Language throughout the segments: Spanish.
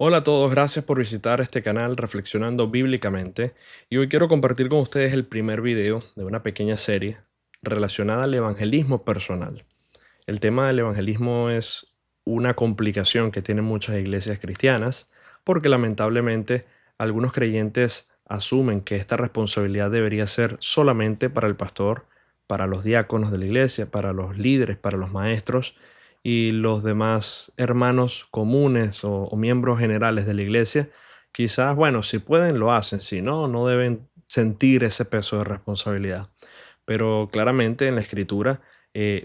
Hola a todos, gracias por visitar este canal Reflexionando Bíblicamente y hoy quiero compartir con ustedes el primer video de una pequeña serie relacionada al evangelismo personal. El tema del evangelismo es una complicación que tienen muchas iglesias cristianas porque lamentablemente algunos creyentes asumen que esta responsabilidad debería ser solamente para el pastor, para los diáconos de la iglesia, para los líderes, para los maestros y los demás hermanos comunes o miembros generales de la iglesia. Quizás, bueno, si pueden lo hacen, si no, no deben sentir ese peso de responsabilidad. Pero claramente en la escritura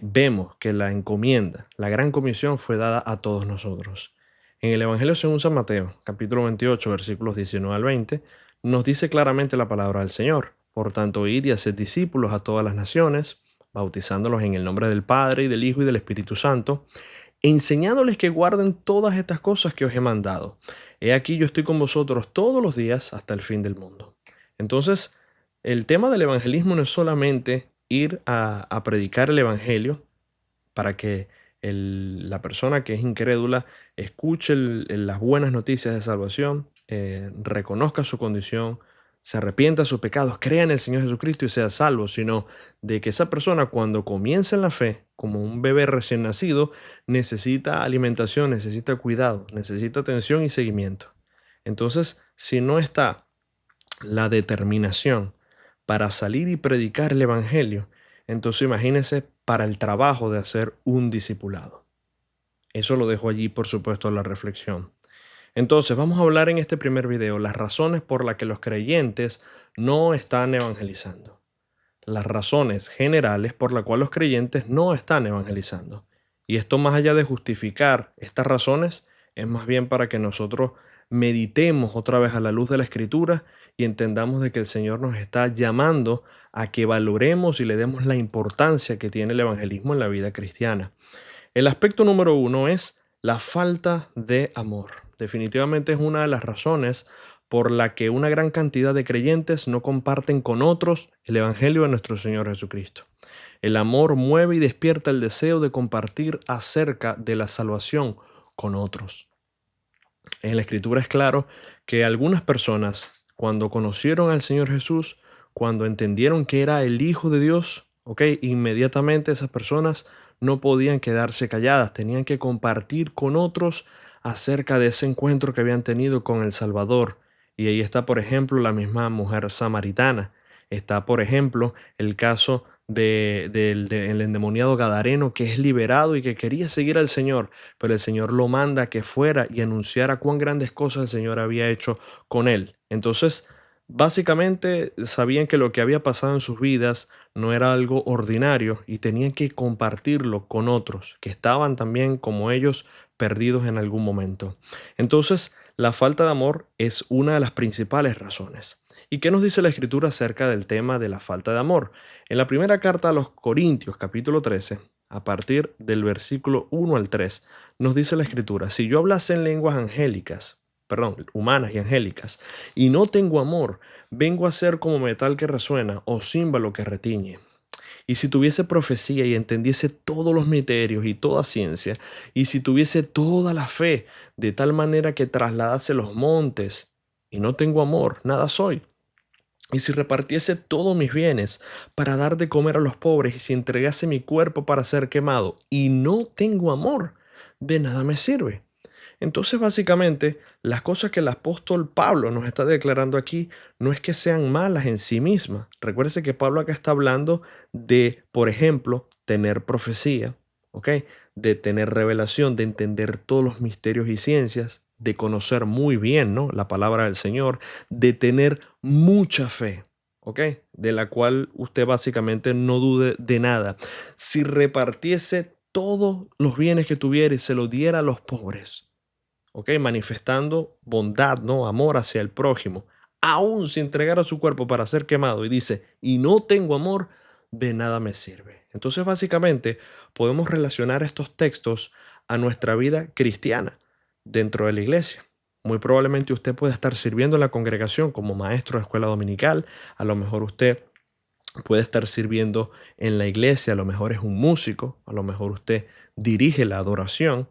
vemos que la encomienda, la gran comisión fue dada a todos nosotros. En el Evangelio según San Mateo, capítulo 28, versículos 19 al 20, nos dice claramente la palabra del Señor. Por tanto, id y haced discípulos a todas las naciones, bautizándolos en el nombre del Padre y del Hijo y del Espíritu Santo, enseñándoles que guarden todas estas cosas que os he mandado. He aquí yo estoy con vosotros todos los días hasta el fin del mundo. Entonces, el tema del evangelismo no es solamente ir a predicar el evangelio para que la persona que es incrédula escuche las buenas noticias de salvación, reconozca su condición, se arrepienta de sus pecados, crea en el Señor Jesucristo y sea salvo, sino de que esa persona cuando comienza en la fe, como un bebé recién nacido, necesita alimentación, necesita cuidado, necesita atención y seguimiento. Entonces, si no está la determinación para salir y predicar el Evangelio, entonces imagínese para el trabajo de hacer un discipulado. Eso lo dejo allí, por supuesto, a la reflexión. Entonces, vamos a hablar en este primer video las razones por las que los creyentes no están evangelizando. Las razones generales por las cuales los creyentes no están evangelizando. Y esto, más allá de justificar estas razones, es más bien para que nosotros meditemos otra vez a la luz de la Escritura y entendamos de que el Señor nos está llamando a que valoremos y le demos la importancia que tiene el evangelismo en la vida cristiana. El aspecto número uno es la falta de amor. Definitivamente es una de las razones por la que una gran cantidad de creyentes no comparten con otros el Evangelio de nuestro Señor Jesucristo. El amor mueve y despierta el deseo de compartir acerca de la salvación con otros. En la Escritura es claro que algunas personas, cuando conocieron al Señor Jesús, cuando entendieron que era el Hijo de Dios, ¿ok? Inmediatamente esas personas no podían quedarse calladas, tenían que compartir con otros acerca de ese encuentro que habían tenido con el Salvador. Y ahí está, por ejemplo, la misma mujer samaritana. Está, por ejemplo, el caso del endemoniado gadareno que es liberado y que quería seguir al Señor, pero el Señor lo manda a que fuera y anunciara cuán grandes cosas el Señor había hecho con él. Entonces, básicamente sabían que lo que había pasado en sus vidas no era algo ordinario y tenían que compartirlo con otros que estaban también como ellos perdidos en algún momento. Entonces, la falta de amor es una de las principales razones. ¿Y qué nos dice la Escritura acerca del tema de la falta de amor? En la primera carta a los Corintios, capítulo 13, a partir del versículo 1 al 3, nos dice la Escritura: si yo hablase en lenguas angélicas, perdón, humanas y angélicas, y no tengo amor, vengo a ser como metal que resuena o címbalo que retiñe. Y si tuviese profecía y entendiese todos los misterios y toda ciencia, y si tuviese toda la fe, de tal manera que trasladase los montes, y no tengo amor, nada soy. Y si repartiese todos mis bienes para dar de comer a los pobres, y si entregase mi cuerpo para ser quemado, y no tengo amor, de nada me sirve. Entonces, básicamente, las cosas que el apóstol Pablo nos está declarando aquí no es que sean malas en sí mismas. Recuérdese que Pablo acá está hablando de, por ejemplo, tener profecía, ¿ok? De tener revelación, de entender todos los misterios y ciencias, de conocer muy bien, ¿no?, la palabra del Señor, de tener mucha fe, ¿ok? De la cual usted básicamente no dude de nada. Si repartiese todos los bienes que tuviera y se los diera a los pobres, ¿ok? Manifestando bondad, ¿no? Amor hacia el prójimo, aún si entregara su cuerpo para ser quemado, y dice, y no tengo amor, de nada me sirve. Entonces, básicamente, podemos relacionar estos textos a nuestra vida cristiana dentro de la iglesia. Muy probablemente usted puede estar sirviendo en la congregación como maestro de escuela dominical, a lo mejor usted puede estar sirviendo en la iglesia, a lo mejor es un músico, a lo mejor usted dirige la adoración,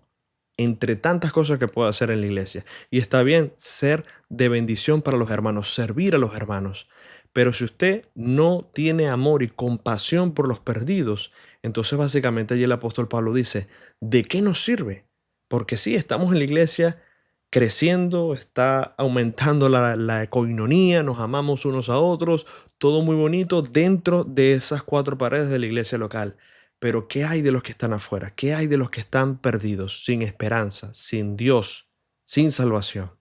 entre tantas cosas que puede hacer en la iglesia. Y está bien ser de bendición para los hermanos, servir a los hermanos. Pero si usted no tiene amor y compasión por los perdidos, entonces básicamente allí el apóstol Pablo dice, ¿de qué nos sirve? Porque sí, estamos en la iglesia creciendo, está aumentando la coinonía, nos amamos unos a otros, todo muy bonito dentro de esas cuatro paredes de la iglesia local. Pero ¿qué hay de los que están afuera? ¿Qué hay de los que están perdidos, sin esperanza, sin Dios, sin salvación?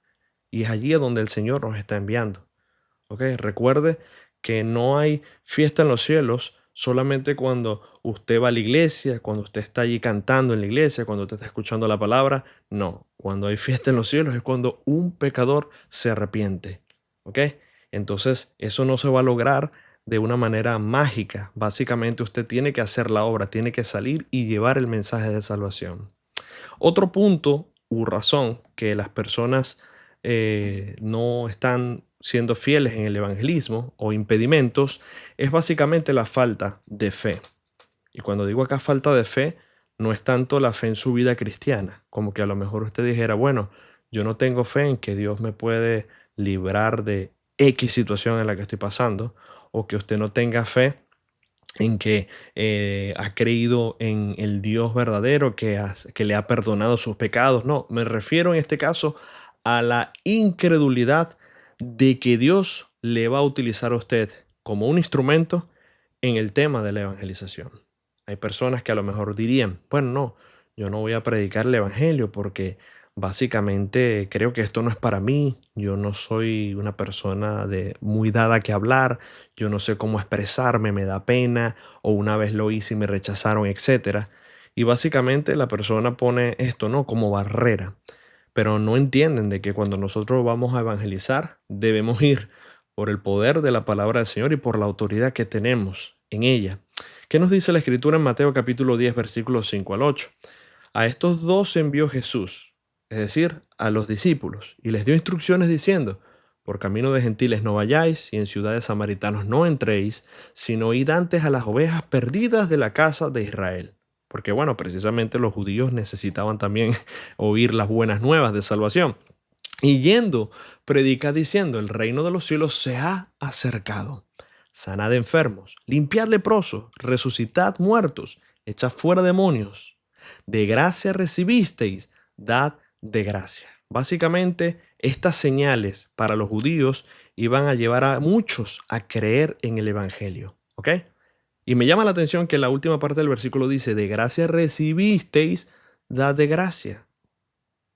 Y es allí a donde el Señor nos está enviando. ¿Ok? Recuerde que no hay fiesta en los cielos solamente cuando usted va a la iglesia, cuando usted está allí cantando en la iglesia, cuando usted está escuchando la palabra. No, cuando hay fiesta en los cielos es cuando un pecador se arrepiente. ¿Ok? Entonces, eso no se va a lograr de una manera mágica. Básicamente usted tiene que hacer la obra, tiene que salir y llevar el mensaje de salvación. Otro punto u razón que las personas no están siendo fieles en el evangelismo o impedimentos es básicamente la falta de fe. Y cuando digo acá falta de fe, no es tanto la fe en su vida cristiana, como que a lo mejor usted dijera, bueno, yo no tengo fe en que Dios me puede librar de X situación en la que estoy pasando, o que usted no tenga fe en que ha creído en el Dios verdadero que le ha perdonado sus pecados. No, me refiero en este caso a la incredulidad de que Dios le va a utilizar a usted como un instrumento en el tema de la evangelización. Hay personas que a lo mejor dirían, bueno, no, yo no voy a predicar el evangelio porque básicamente creo que esto no es para mí, yo no soy una persona de muy dada que hablar, yo no sé cómo expresarme, me da pena, o una vez lo hice y me rechazaron, etcétera. Y básicamente la persona pone esto, ¿no? Como barrera, pero no entienden de que cuando nosotros vamos a evangelizar, debemos ir por el poder de la palabra del Señor y por la autoridad que tenemos en ella. ¿Qué nos dice la Escritura en Mateo capítulo 10, versículos 5 al 8? A estos dos envió Jesús, es decir, a los discípulos, y les dio instrucciones diciendo, por camino de gentiles no vayáis, y en ciudades samaritanos no entréis, sino id antes a las ovejas perdidas de la casa de Israel. Porque bueno, precisamente los judíos necesitaban también oír las buenas nuevas de salvación. Y yendo, predica diciendo, el reino de los cielos se ha acercado. Sanad enfermos, limpiad leprosos, resucitad muertos, echad fuera demonios. De gracia recibisteis, dad de gracia. Básicamente, estas señales para los judíos iban a llevar a muchos a creer en el Evangelio. ¿Ok? Y me llama la atención que la última parte del versículo dice, de gracia recibisteis, dad de gracia.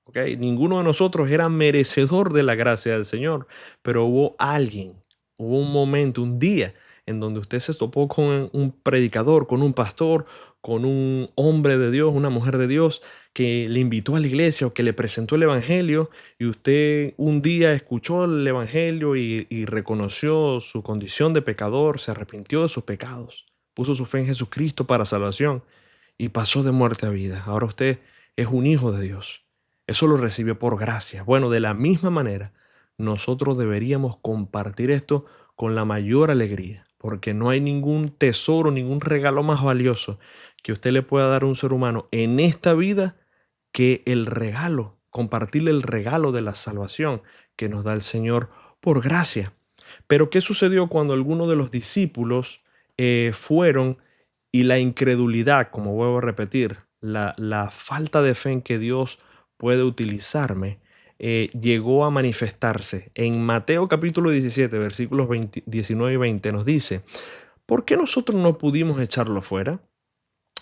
¿Okay? Ninguno de nosotros era merecedor de la gracia del Señor, pero hubo alguien, hubo un momento, un día en donde usted se topó con un predicador, con un pastor, con un hombre de Dios, una mujer de Dios que le invitó a la iglesia o que le presentó el Evangelio y usted un día escuchó el Evangelio y reconoció su condición de pecador, se arrepintió de sus pecados, puso su fe en Jesucristo para salvación y pasó de muerte a vida. Ahora usted es un hijo de Dios. Eso lo recibió por gracia. Bueno, de la misma manera, nosotros deberíamos compartir esto con la mayor alegría, porque no hay ningún tesoro, ningún regalo más valioso que usted le pueda dar a un ser humano en esta vida que el regalo, compartirle el regalo de la salvación que nos da el Señor por gracia. Pero ¿qué sucedió cuando algunos de los discípulos fueron y la incredulidad, como vuelvo a repetir, la falta de fe en que Dios puede utilizarme, llegó a manifestarse? En Mateo capítulo 17, versículos 19 y 20 nos dice, ¿por qué nosotros no pudimos echarlo fuera?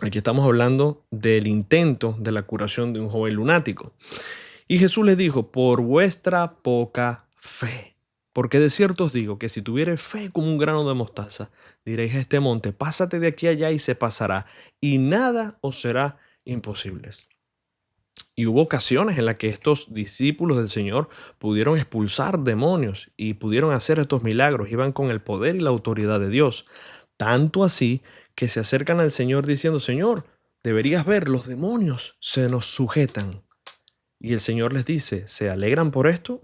Aquí estamos hablando del intento de la curación de un joven lunático. Y Jesús les dijo, por vuestra poca fe. Porque de cierto os digo que si tuviereis fe como un grano de mostaza, diréis a este monte, pásate de aquí allá y se pasará, y nada os será imposible. Y hubo ocasiones en las que estos discípulos del Señor pudieron expulsar demonios y pudieron hacer estos milagros, iban con el poder y la autoridad de Dios. Tanto así que se acercan al Señor diciendo, Señor, deberías ver, los demonios se nos sujetan. Y el Señor les dice, ¿se alegran por esto?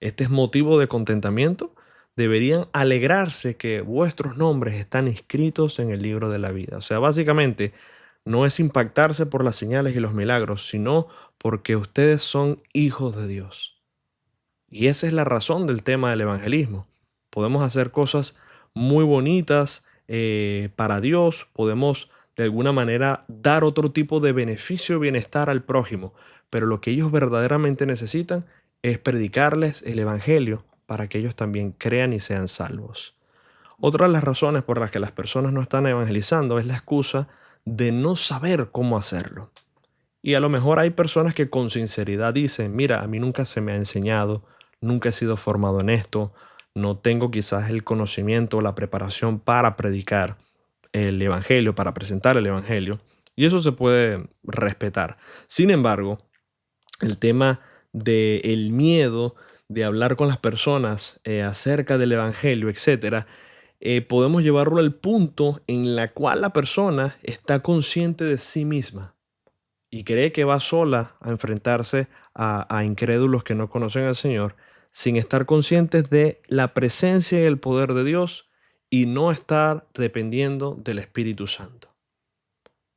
¿Este es motivo de contentamiento? Deberían alegrarse que vuestros nombres están inscritos en el libro de la vida. O sea, básicamente, no es impactarse por las señales y los milagros, sino porque ustedes son hijos de Dios. Y esa es la razón del tema del evangelismo. Podemos hacer cosas muy bonitas para Dios, podemos de alguna manera dar otro tipo de beneficio y bienestar al prójimo, pero lo que ellos verdaderamente necesitan es predicarles el evangelio para que ellos también crean y sean salvos. Otra de las razones por las que las personas no están evangelizando es la excusa de no saber cómo hacerlo. Y a lo mejor hay personas que con sinceridad dicen, mira, a mí nunca se me ha enseñado, nunca he sido formado en esto, no tengo quizás el conocimiento o la preparación para predicar el evangelio, para presentar el evangelio. Y eso se puede respetar. Sin embargo, el tema del miedo de hablar con las personas acerca del evangelio, etcétera, podemos llevarlo al punto en la cual la persona está consciente de sí misma y cree que va sola a enfrentarse a incrédulos que no conocen al Señor, sin estar conscientes de la presencia y el poder de Dios y no estar dependiendo del Espíritu Santo.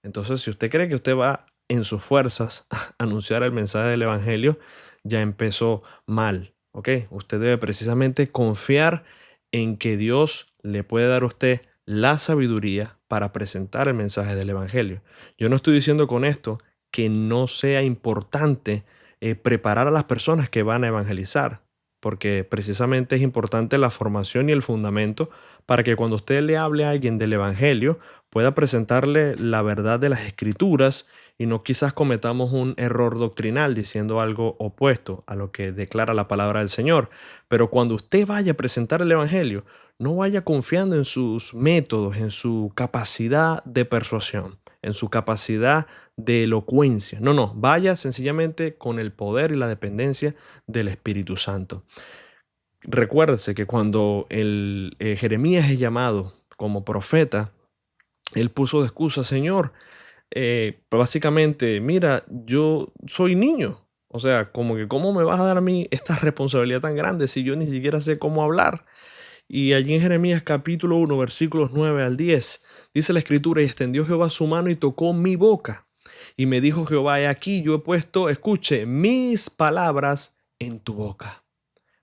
Entonces, si usted cree que usted va en sus fuerzas a anunciar el mensaje del Evangelio, ya empezó mal, ¿ok? Usted debe precisamente confiar en que Dios le puede dar a usted la sabiduría para presentar el mensaje del Evangelio. Yo no estoy diciendo con esto que no sea importante preparar a las personas que van a evangelizar, porque precisamente es importante la formación y el fundamento para que cuando usted le hable a alguien del Evangelio, pueda presentarle la verdad de las escrituras y no quizás cometamos un error doctrinal diciendo algo opuesto a lo que declara la palabra del Señor. Pero cuando usted vaya a presentar el Evangelio, no vaya confiando en sus métodos, en su capacidad de persuasión, en su capacidad de elocuencia. No, no, vaya sencillamente con el poder y la dependencia del Espíritu Santo. Recuérdese que cuando Jeremías es llamado como profeta, él puso de excusa, Señor, básicamente, mira, yo soy niño. O sea, como que ¿cómo me vas a dar a mí esta responsabilidad tan grande si yo ni siquiera sé cómo hablar? Y allí en Jeremías capítulo 1, versículos 9 al 10, dice la escritura, y extendió Jehová su mano y tocó mi boca. Y me dijo Jehová, he aquí yo he puesto, escuche, mis palabras en tu boca.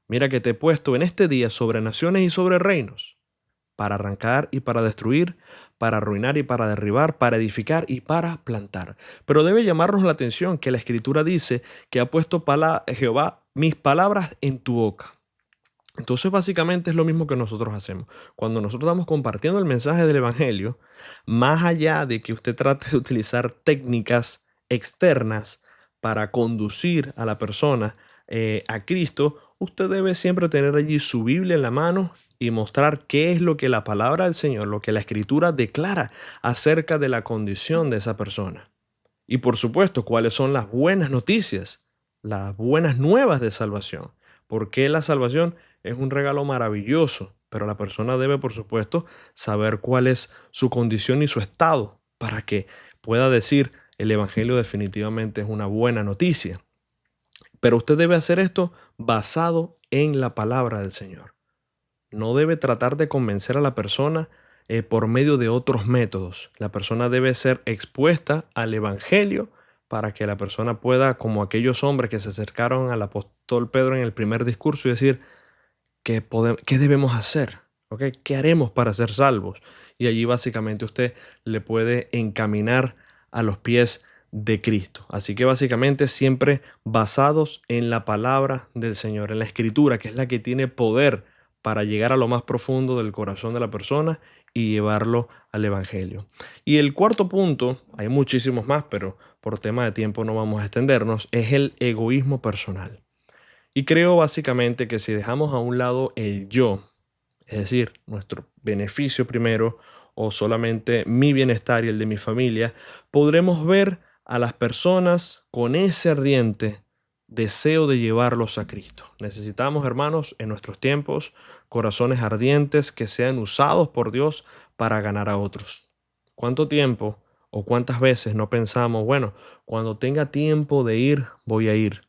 Mira que te he puesto en este día sobre naciones y sobre reinos para arrancar y para destruir, para arruinar y para derribar, para edificar y para plantar. Pero debe llamarnos la atención que la Escritura dice que ha puesto Jehová mis palabras en tu boca. Entonces básicamente es lo mismo que nosotros hacemos. Cuando nosotros estamos compartiendo el mensaje del Evangelio, más allá de que usted trate de utilizar técnicas externas para conducir a la persona a Cristo, usted debe siempre tener allí su Biblia en la mano y mostrar qué es lo que la palabra del Señor, lo que la Escritura declara acerca de la condición de esa persona. Y por supuesto, cuáles son las buenas noticias, las buenas nuevas de salvación. Porque la salvación es un regalo maravilloso, pero la persona debe, por supuesto, saber cuál es su condición y su estado para que pueda decir el Evangelio definitivamente es una buena noticia. Pero usted debe hacer esto basado en la palabra del Señor. No debe tratar de convencer a la persona por medio de otros métodos. La persona debe ser expuesta al Evangelio para que la persona pueda, como aquellos hombres que se acercaron al apóstol Pedro en el primer discurso y decir, ¿qué debemos hacer? ¿Ok? ¿Qué haremos para ser salvos? Y allí básicamente usted le puede encaminar a los pies de Cristo. Así que básicamente siempre basados en la palabra del Señor, en la Escritura, que es la que tiene poder para llegar a lo más profundo del corazón de la persona y llevarlo al Evangelio. Y el cuarto punto, hay muchísimos más, pero por tema de tiempo no vamos a extendernos, es el egoísmo personal. Y creo básicamente que si dejamos a un lado el yo, es decir, nuestro beneficio primero o solamente mi bienestar y el de mi familia, podremos ver a las personas con ese ardiente deseo de llevarlos a Cristo. Necesitamos, hermanos, en nuestros tiempos, corazones ardientes que sean usados por Dios para ganar a otros. ¿Cuánto tiempo o cuántas veces no pensamos, bueno, cuando tenga tiempo de ir, voy a ir?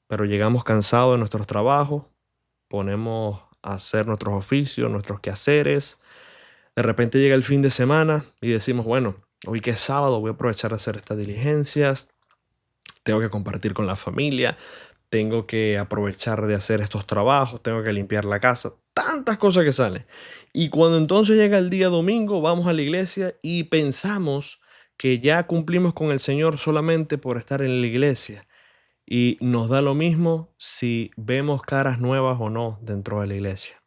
Pero llegamos cansados de nuestros trabajos, ponemos a hacer nuestros oficios, nuestros quehaceres. De repente llega el fin de semana y decimos, bueno, hoy que es sábado voy a aprovechar a hacer estas diligencias, tengo que compartir con la familia, tengo que aprovechar de hacer estos trabajos, tengo que limpiar la casa, tantas cosas que salen. Y cuando entonces llega el día domingo, vamos a la iglesia y pensamos que ya cumplimos con el Señor solamente por estar en la iglesia. Y nos da lo mismo si vemos caras nuevas o no dentro de la iglesia.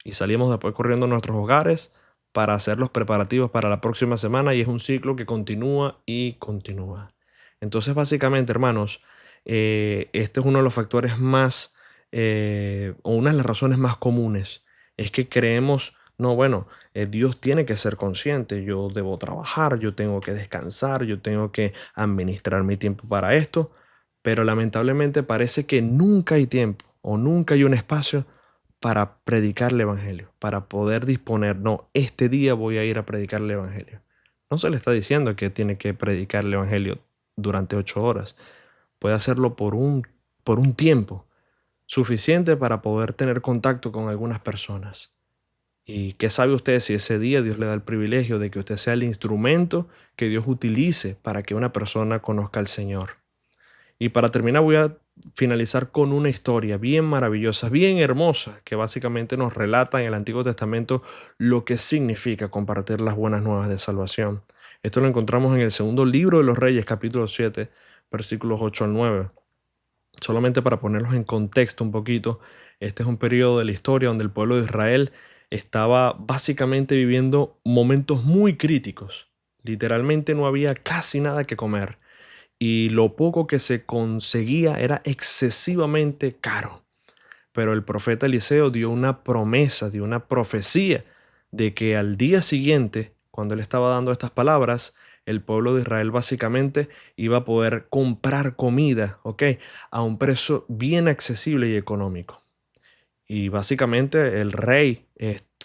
Y salimos después corriendo a nuestros hogares para hacer los preparativos para la próxima semana y es un ciclo que continúa y continúa. Entonces, básicamente, hermanos, este es uno de los factores más, o una de las razones más comunes, es que creemos, no, bueno, Dios tiene que ser consciente, yo debo trabajar, yo tengo que descansar, yo tengo que administrar mi tiempo para esto, pero lamentablemente parece que nunca hay tiempo o nunca hay un espacio para predicar el evangelio, para poder disponer, no, este día voy a ir a predicar el evangelio. No se le está diciendo que tiene que predicar el evangelio durante 8 horas. Puede hacerlo por un tiempo suficiente para poder tener contacto con algunas personas. ¿Y qué sabe usted si ese día Dios le da el privilegio de que usted sea el instrumento que Dios utilice para que una persona conozca al Señor? Y para terminar voy a finalizar con una historia bien maravillosa, bien hermosa, que básicamente nos relata en el Antiguo Testamento lo que significa compartir las buenas nuevas de salvación. Esto lo encontramos en el segundo libro de los Reyes, capítulo 7, versículos 8 al 9. Solamente para ponerlos en contexto un poquito, este es un periodo de la historia donde el pueblo de Israel estaba básicamente viviendo momentos muy críticos. Literalmente no había casi nada que comer y lo poco que se conseguía era excesivamente caro. Pero el profeta Eliseo dio una promesa, dio una profecía de que al día siguiente, cuando él estaba dando estas palabras, el pueblo de Israel básicamente iba a poder comprar comida, ¿ok? A un precio bien accesible y económico. Y básicamente el rey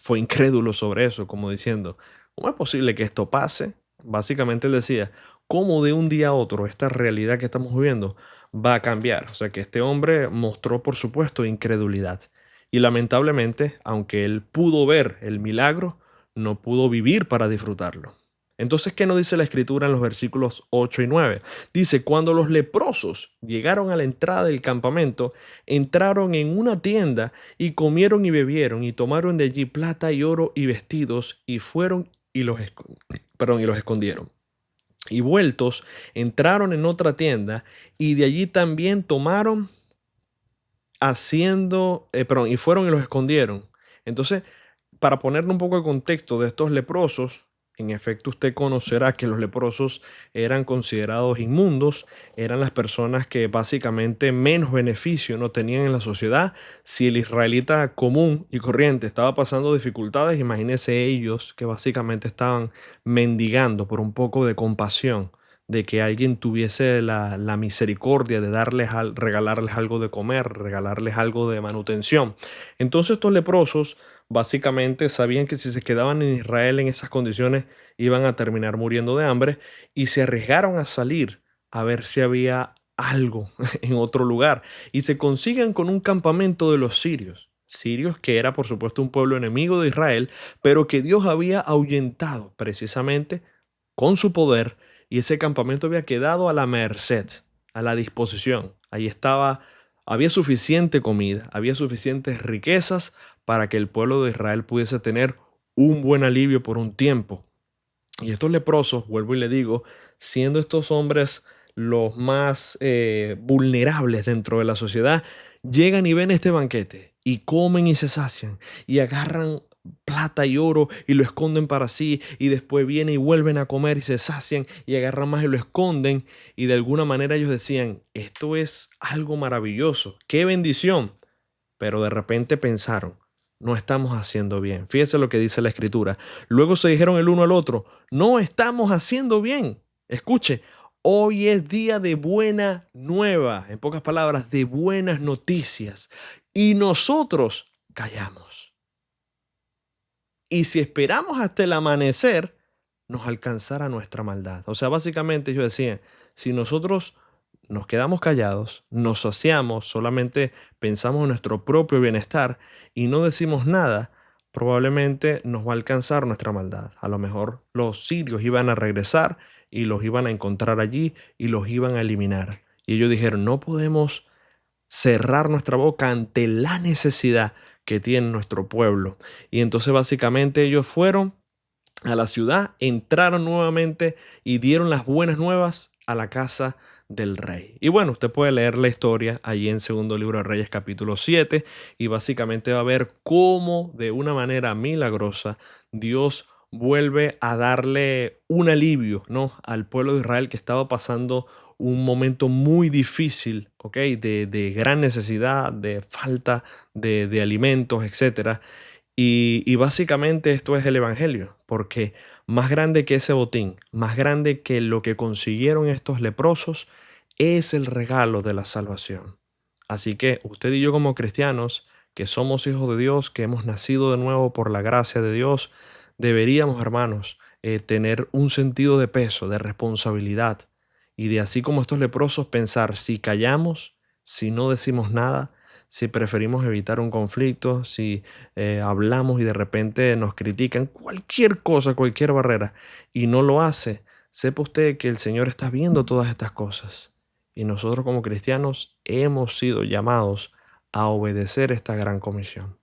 fue incrédulo sobre eso, como diciendo, ¿cómo es posible que esto pase? Básicamente él decía, ¿cómo de un día a otro esta realidad que estamos viviendo va a cambiar? O sea que este hombre mostró, por supuesto, incredulidad. Y lamentablemente, aunque él pudo ver el milagro, no pudo vivir para disfrutarlo. Entonces, ¿qué nos dice la escritura en los versículos 8 y 9? Dice, cuando los leprosos llegaron a la entrada del campamento, entraron en una tienda y comieron y bebieron y tomaron de allí plata y oro y vestidos y fueron y y los escondieron. Y vueltos, entraron en otra tienda y de allí también tomaron y fueron y los escondieron. Entonces, para ponerle un poco de contexto de estos leprosos, en efecto usted conocerá que los leprosos eran considerados inmundos, eran las personas que básicamente menos beneficio no tenían en la sociedad. Si el israelita común y corriente estaba pasando dificultades, imagínense ellos que básicamente estaban mendigando por un poco de compasión, de que alguien tuviese la misericordia de regalarles algo de comer, regalarles algo de manutención. Entonces estos leprosos básicamente sabían que si se quedaban en Israel en esas condiciones iban a terminar muriendo de hambre y se arriesgaron a salir a ver si había algo en otro lugar y se consiguen con un campamento de los sirios. Sirios que era por supuesto un pueblo enemigo de Israel, pero que Dios había ahuyentado precisamente con su poder y ese campamento había quedado a la merced, a la disposición. Ahí estaba, había suficiente comida, había suficientes riquezas para que el pueblo de Israel pudiese tener un buen alivio por un tiempo. Y estos leprosos, vuelvo y le digo, siendo estos hombres los más vulnerables dentro de la sociedad, llegan y ven este banquete y comen y se sacian y agarran plata y oro y lo esconden para sí y después vienen y vuelven a comer y se sacian y agarran más y lo esconden y de alguna manera ellos decían, esto es algo maravilloso, qué bendición, pero de repente pensaron, no estamos haciendo bien. Fíjese lo que dice la escritura. Luego se dijeron el uno al otro, no estamos haciendo bien. Escuche, hoy es día de buena nueva, en pocas palabras, de buenas noticias. Y nosotros callamos. Y si esperamos hasta el amanecer, nos alcanzará nuestra maldad. O sea, básicamente yo decía, si nosotros nos quedamos callados, nos saciamos, solamente pensamos en nuestro propio bienestar y no decimos nada, probablemente nos va a alcanzar nuestra maldad. A lo mejor los sirios iban a regresar y los iban a encontrar allí y los iban a eliminar. Y ellos dijeron, no podemos cerrar nuestra boca ante la necesidad que tiene nuestro pueblo. Y entonces básicamente ellos fueron a la ciudad, entraron nuevamente y dieron las buenas nuevas a la casa del rey. Y bueno, usted puede leer la historia allí en Segundo Libro de Reyes capítulo 7 y básicamente va a ver cómo de una manera milagrosa Dios vuelve a darle un alivio, ¿no?, al pueblo de Israel que estaba pasando un momento muy difícil, ¿ok? De gran necesidad, de falta de alimentos, etcétera. Y básicamente esto es el Evangelio, porque más grande que ese botín, más grande que lo que consiguieron estos leprosos, es el regalo de la salvación. Así que usted y yo como cristianos, que somos hijos de Dios, que hemos nacido de nuevo por la gracia de Dios, deberíamos, hermanos, tener un sentido de peso, de responsabilidad, y de así como estos leprosos pensar, si callamos, si no decimos nada, si preferimos evitar un conflicto, si hablamos y de repente nos critican cualquier cosa, cualquier barrera, y no lo hace, sepa usted que el Señor está viendo todas estas cosas. Y nosotros como cristianos hemos sido llamados a obedecer esta gran comisión.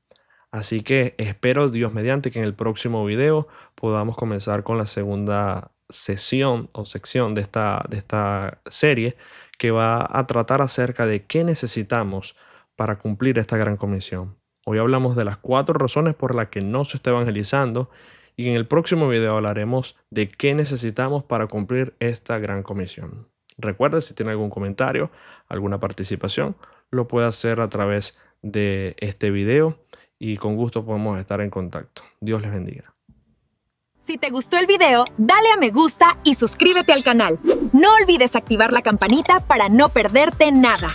Así que espero, Dios mediante, que en el próximo video podamos comenzar con la segunda sesión o sección de esta serie, que va a tratar acerca de qué necesitamos para cumplir esta gran comisión. Hoy hablamos de las 4 razones por las que no se está evangelizando y en el próximo video hablaremos de qué necesitamos para cumplir esta gran comisión. Recuerda, si tiene algún comentario, alguna participación, lo puede hacer a través de este video y con gusto podemos estar en contacto. Dios les bendiga. Si te gustó el video, dale a me gusta y suscríbete al canal. No olvides activar la campanita para no perderte nada.